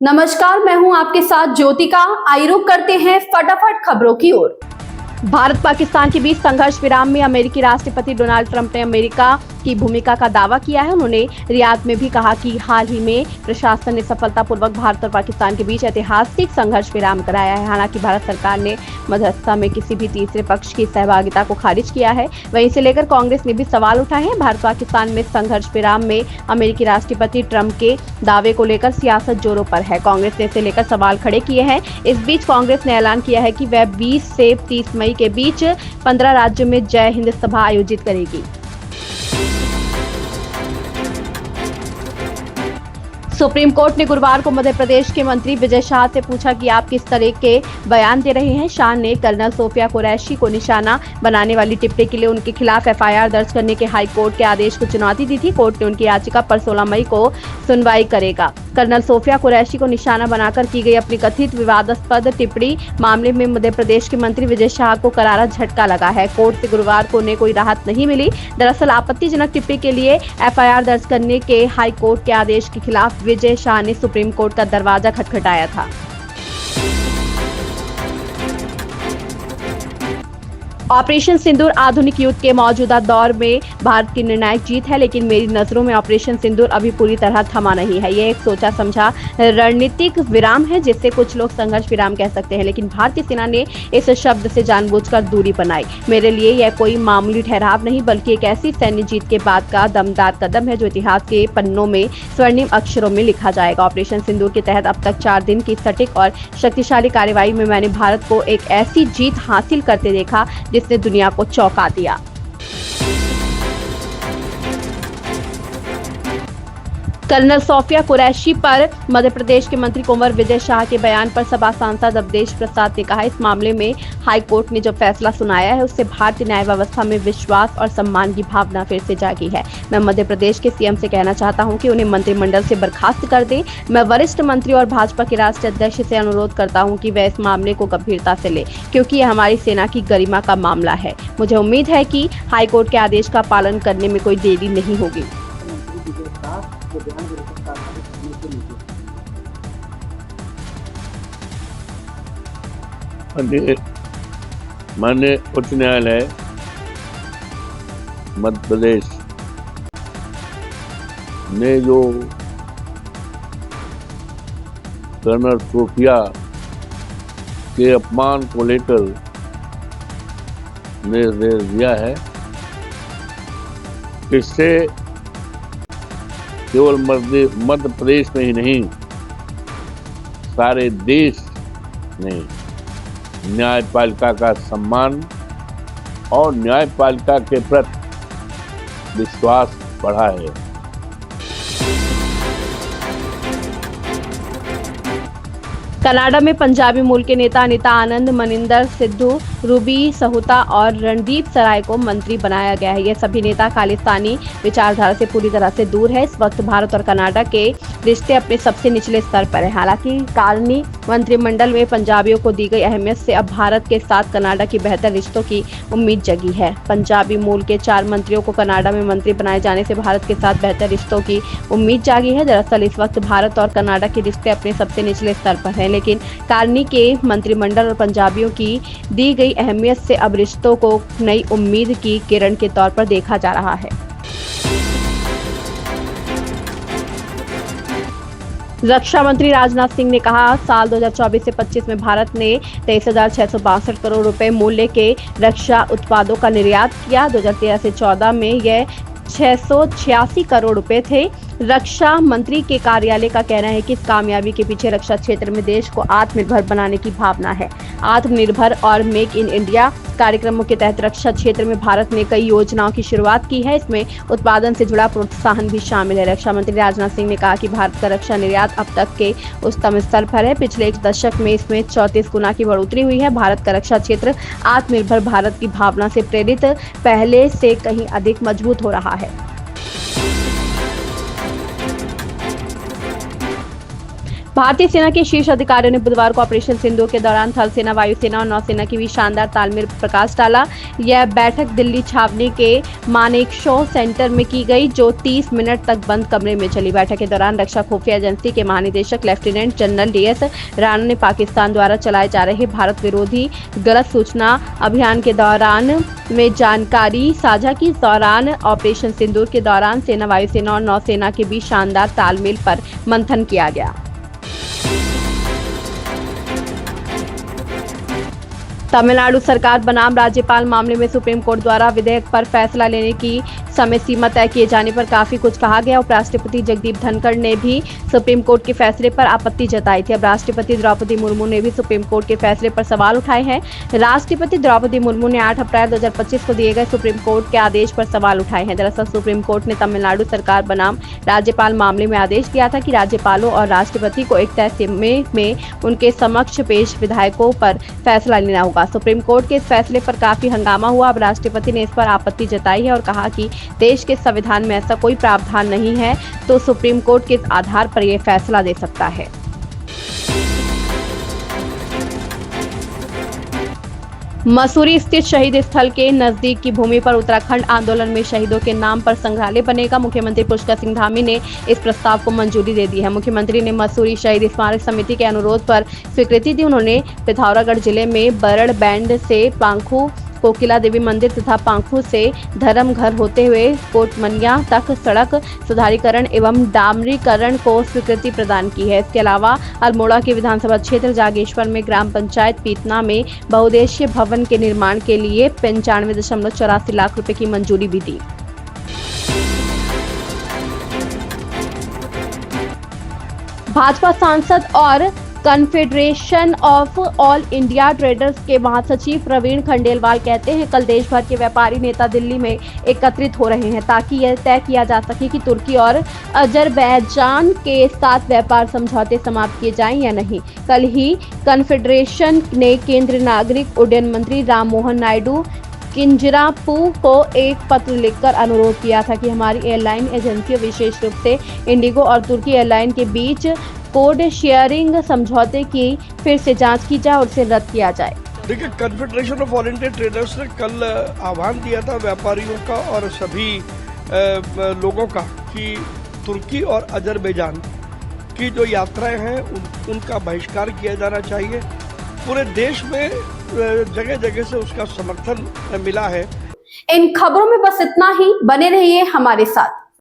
नमस्कार, मैं हूं आपके साथ ज्योतिका। आइए रुक करते हैं फटाफट खबरों की ओर। भारत पाकिस्तान के बीच संघर्ष विराम में अमेरिकी राष्ट्रपति डोनाल्ड ट्रंप ने अमेरिका की भूमिका का दावा किया है। उन्होंने रियाद में भी कहा कि हाल ही में प्रशासन ने सफलतापूर्वक भारत और पाकिस्तान के बीच ऐतिहासिक संघर्ष विराम कराया है। हालांकि भारत सरकार ने मध्यस्थता में किसी भी तीसरे पक्ष की सहभागिता को खारिज किया है। वहीं इसे लेकर कांग्रेस ने भी सवाल उठाए हैं। भारत पाकिस्तान में संघर्ष विराम में अमेरिकी राष्ट्रपति ट्रंप के दावे को लेकर सियासत जोरों पर है। कांग्रेस ने इसे लेकर सवाल खड़े किए हैं। इस बीच कांग्रेस ने ऐलान किया है कि वह 20 से 30 मई के बीच 15 राज्यों में जय हिंद सभा आयोजित करेगी। सुप्रीम कोर्ट ने गुरुवार को मध्य प्रदेश के मंत्री विजय शाह से पूछा कि आप किस तरह के बयान दे रहे हैं। शाह ने कर्नल सोफिया कुरैशी को निशाना बनाने वाली टिप्पणी के लिए उनके खिलाफ एफआईआर दर्ज करने के हाई कोर्ट के आदेश को चुनौती दी थी। कोर्ट ने उनकी याचिका पर 16 मई को सुनवाई करेगा। कर्नल सोफिया कुरैशी को निशाना बनाकर की गई अपनी कथित विवादास्पद टिप्पणी मामले में मध्य प्रदेश के मंत्री विजय शाह को करारा झटका लगा है। कोर्ट से गुरुवार को उन्हें कोई राहत नहीं मिली। दरअसल आपत्तिजनक टिप्पणी के लिए एफआईआर दर्ज करने के हाई कोर्ट के आदेश के खिलाफ विजय शाह ने सुप्रीम कोर्ट का दरवाजा खटखटाया था। ऑपरेशन सिंदूर आधुनिक युद्ध के मौजूदा दौर में भारत की निर्णायक जीत है, लेकिन मेरी नजरों में ऑपरेशन सिंदूर अभी पूरी तरह थमा नहीं है। ये एक सोचा समझा रणनीतिक विराम है, जिससे कुछ लोग संघर्ष विराम कह सकते हैं, लेकिन भारतीय सेना ने इस शब्द से जानबूझकर दूरी बनाई। मेरे लिए यह कोई मामूली ठहराव नहीं, बल्कि एक ऐसी सैन्य जीत के बाद का दमदार कदम है जो इतिहास के पन्नों में स्वर्णिम अक्षरों में लिखा जाएगा। ऑपरेशन सिंदूर के तहत अब तक 4 दिन की सटीक और शक्तिशाली कार्रवाई में मैंने भारत को एक ऐसी जीत हासिल करते देखा जिसने दुनिया को चौंका दिया। कर्नल सोफिया कुरैशी पर मध्य प्रदेश के मंत्री कुंवर विजय शाह के बयान पर सपा सांसद अवधेश प्रसाद ने कहा, इस मामले में हाई कोर्ट ने जो फैसला सुनाया है उससे भारतीय न्याय व्यवस्था में विश्वास और सम्मान की भावना फिर से जागी है। मैं मध्य प्रदेश के सीएम से कहना चाहता हूं कि उन्हें मंत्रिमंडल से बर्खास्त कर दें। मैं वरिष्ठ मंत्री और भाजपा के राष्ट्रीय अध्यक्ष से अनुरोध करता हूं कि वह इस मामले को गंभीरता से ले, क्योंकि यह हमारी सेना की गरिमा का मामला है। मुझे उम्मीद है कि हाई कोर्ट के आदेश का पालन करने में कोई देरी नहीं होगी। माननीय उच्च न्यायालय मध्य प्रदेश ने जो कर्नल सोफिया के अपमान को लेकर निर्देश दिया है, इससे केवल मध्य प्रदेश में ही नहीं, सारे देश में न्यायपालिका का सम्मान और न्यायपालिका के प्रति विश्वास बढ़ा है। कनाडा में पंजाबी मूल के नेता अनिता आनंद, मनिंदर सिद्धू, रूबी सहुता और रणदीप सराय को मंत्री बनाया गया है। ये सभी नेता खालिस्तानी विचारधारा से पूरी तरह से दूर है। इस वक्त भारत और कनाडा के रिश्ते अपने सबसे निचले स्तर पर है। हालांकि कालनी मंत्रिमंडल में पंजाबियों को दी गई अहमियत से अब भारत के साथ कनाडा की बेहतर रिश्तों की उम्मीद जगी है। पंजाबी मूल के 4 मंत्रियों को कनाडा में मंत्री बनाए जाने से भारत के साथ बेहतर रिश्तों की उम्मीद जागी है। दरअसल इस वक्त भारत और कनाडा के रिश्ते अपने सबसे निचले स्तर पर हैं, लेकिन कालनी के मंत्रिमंडल और पंजाबियों की दी गई अहमियत से अब रिश्तों को नई उम्मीद की किरण के तौर पर देखा जा रहा है। रक्षा मंत्री राजनाथ सिंह ने कहा, साल 2024 से 25 में भारत ने 23,662 करोड़ रुपए मूल्य के रक्षा उत्पादों का निर्यात किया। 2013 से 14 में यह 686 करोड़ रुपए थे। रक्षा मंत्री के कार्यालय का कहना है कि इस कामयाबी के पीछे रक्षा क्षेत्र में देश को आत्मनिर्भर बनाने की भावना है। आत्मनिर्भर और मेक इन इंडिया कार्यक्रमों के तहत रक्षा क्षेत्र में भारत ने कई योजनाओं की शुरुआत की है। इसमें उत्पादन से जुड़ा प्रोत्साहन भी शामिल है। रक्षा मंत्री राजनाथ सिंह ने कहा कि भारत का रक्षा निर्यात अब तक के उच्चतम स्तर पर है। पिछले 1 दशक में इसमें 34 गुना की बढ़ोतरी हुई है। भारत का रक्षा क्षेत्र आत्मनिर्भर भारत की भावना से प्रेरित पहले से कहीं अधिक मजबूत हो रहा है। भारतीय सेना के शीर्ष अधिकारियों ने बुधवार को ऑपरेशन सिंदूर के दौरान थल सेना, वायुसेना और नौसेना की भी शानदार तालमेल पर प्रकाश डाला। यह बैठक दिल्ली छावनी के मानेकशॉ सेंटर में की गई, जो 30 मिनट तक बंद कमरे में चली। बैठक के दौरान रक्षा खुफिया एजेंसी के महानिदेशक लेफ्टिनेंट जनरल DS राणा ने पाकिस्तान द्वारा चलाए जा रहे भारत विरोधी गलत सूचना अभियान के दौरान में जानकारी साझा की। इस दौरान ऑपरेशन सिंदूर के दौरान सेना, वायुसेना और नौसेना के बीच शानदार तालमेल पर मंथन किया गया। तमिलनाडु सरकार बनाम राज्यपाल मामले में सुप्रीम कोर्ट द्वारा विधेयक पर फैसला लेने की समय सीमा तय किए जाने पर काफी कुछ कहा गया। उपराष्ट्रपति जगदीप धनखड़ ने भी सुप्रीम कोर्ट के फैसले पर आपत्ति जताई थी। अब राष्ट्रपति द्रौपदी मुर्मू ने भी सुप्रीम कोर्ट के फैसले पर सवाल उठाए हैं। राष्ट्रपति द्रौपदी मुर्मू ने 8 अप्रैल 2025 को दिए गए सुप्रीम कोर्ट के आदेश पर सवाल उठाए हैं। दरअसल सुप्रीम कोर्ट ने तमिलनाडु सरकार बनाम राज्यपाल मामले में आदेश दिया था कि राज्यपालों और राष्ट्रपति को एक तय समय में उनके समक्ष पेश विधेयकों पर फैसला लेना होगा। सुप्रीम कोर्ट के इस फैसले पर काफी हंगामा हुआ। अब राष्ट्रपति ने इस पर आपत्ति जताई है और कहा कि देश के संविधान में ऐसा कोई प्रावधान नहीं है, तो सुप्रीम कोर्ट किस आधार पर यह फैसला दे सकता है। मसूरी स्थित शहीद स्थल के नजदीक की भूमि पर उत्तराखंड आंदोलन में शहीदों के नाम पर संग्रहालय बनेगा। मुख्यमंत्री पुष्कर सिंह धामी ने इस प्रस्ताव को मंजूरी दे दी है। मुख्यमंत्री ने मसूरी शहीद स्मारक समिति के अनुरोध पर स्वीकृति दी। उन्होंने पिथौरागढ़ जिले में बरड़ बैंड से पांखू कोकिला देवी मंदिर तथा पांखू से धर्मघर होते हुए कोटमनिया तक सड़क सुधारीकरण एवं डामरीकरण को स्वीकृति प्रदान की है। इसके अलावा अल्मोड़ा के विधानसभा क्षेत्र जागेश्वर में ग्राम पंचायत पीतना में बहुउद्देशीय भवन के निर्माण के लिए 95.84 लाख रुपए की मंजूरी भी दी। भाजपा सांसद और confederation of all India traders के महासचिव प्रवीण खंडेलवाल कहते हैं, कल देश भर के व्यापारी नेता दिल्ली में एकत्रित हो रहे हैं ताकि यह तय किया जा सके कि तुर्की और अजरबैजान के साथ व्यापार समझौते समाप्त किए जाएं या नहीं। कल ही कन्फेडरेशन ने केंद्रीय नागरिक उड्डयन मंत्री राममोहन नायडू किंजरापू को एक पत्र लिखकर अनुरोध किया था कि हमारी एयरलाइन एजेंसियों, विशेष रूप से इंडिगो और तुर्की एयरलाइन के बीच कोड शेयरिंग समझौते की फिर से जांच की जाए और उसे रद्द किया जाए। देखिए, confederation of all India traders ने कल आह्वान दिया था व्यापारियों का और सभी लोगों का कि तुर्की और अजरबैजान की जो यात्राएं हैं उनका बहिष्कार किया जाना चाहिए। पूरे देश में जगह जगह से उसका समर्थन मिला है। इन खबरों में बस इतना ही। बने रहिए हमारे साथ।